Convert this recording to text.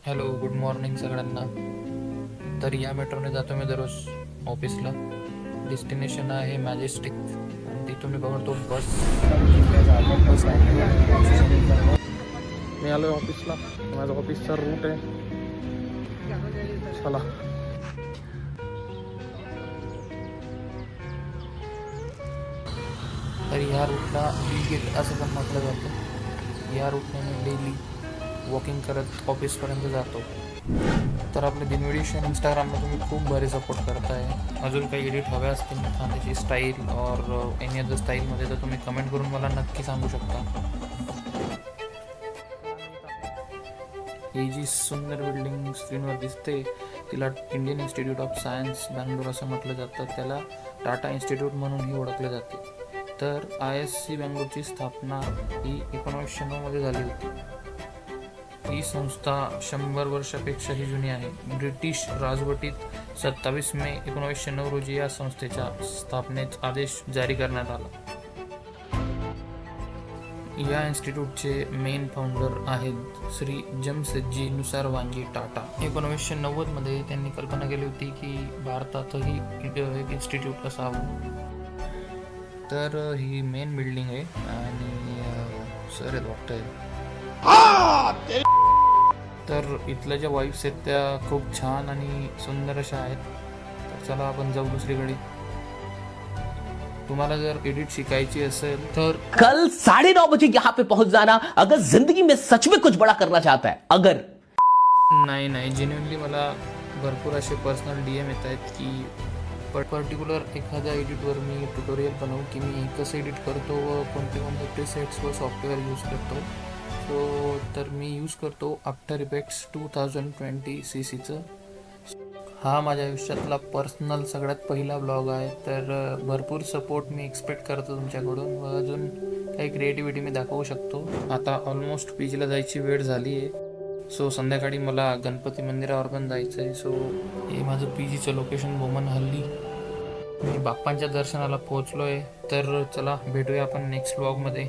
Hello, good morning सगळ्यांना. तर या मेट्रोने जातो मी दररोज ऑफिसला. डेस्टिनेशन आहे मॅजेस्टिक आणि तिथून मी बघतो बस मी आलो ऑफिसला. माझा ऑफिसचा रूट आहे. चला. तर ह्या रूटला बी गेट असं पण म्हटलं जातं. या रूटने मी डेली वॉकिंग करत ऑफिसपर्यंत जातो. तर आपले दिनविडिशन इंस्टाग्रामला तुम्ही खूप भारी सपोर्ट करताय. अजून काही एडिट हव्या असतील खाण्याची स्टाईल और एनी अदर स्टाईलमध्ये तर तुम्ही कमेंट करून मला नक्की सांगू शकता. ही जी सुंदर बिल्डिंग स्क्रीनवर दिसते तिला Indian institute of science Bangalore असं म्हटलं जातं. त्याला टाटा इन्स्टिट्यूट म्हणूनही ओळखले जाते. तर ISC बँगलोरची स्थापना ही 1996 झाली होती. ही संस्था 100 वर्षापेक्षाही जुनी आहे. ब्रिटिश राजवटीत 27 मे 1909 रोजी या संस्थेच्या स्थापनेचा आदेश जारी करण्यात आला. या इन्स्टिट्यूटचे मेन फाउंडर आहेत श्री जमशेदजी नुसारवांजी टाटा. 1990 मध्ये त्यांनी कल्पना केली होती की भारतातही एक इन्स्टिट्यूट असावं. तर ही मेन बिल्डिंग आहे आणि सर आहेत वाटतंय. तर इथल्या ज्या वाईफ्स आहेत त्या खूप छान आणि सुंदर अशा आहेत. तर चला आपण जाऊ दुसरीकडे. तुम्हाला जर एडिट शिकायची असेल तर कल 9:30 बजे यहाँ पे पहुंच जाना अगर जिंदगी में सच में कुछ बड़ा करना चाहता है. अगर नाही जेन्युइनली मला भरपूर असे पर्सनल DM येत आहेत की पर्टिक्युलर एखाद्या एडिटवर मी ट्युटोरियल बनवू की मी कसं एडिट करतो व कोणते कोणते प्रीसेट्स व सॉफ्टवेअर यूज करतो. तर मी यूज करतो आफ्टर इफेक्ट्स 2020 CCचं. हा माझ्या आयुष्यातला पर्सनल सगळ्यात पहिला ब्लॉग आहे. तर भरपूर सपोर्ट मी एक्सपेक्ट करतो तुमच्याकडून व अजून काही क्रिएटिव्हिटी मी दाखवू शकतो. आता ऑलमोस्ट PGला जायची वेळ झाली आहे. संध्याकाळी मला गणपती मंदिरावर पण जायचं आहे. हे माझं PGचं लोकेशन बोमनहल्ली. मी बाप्पांच्या दर्शनाला पोहोचलो आहे. तर चला भेटूया आपण नेक्स्ट ब्लॉगमध्ये.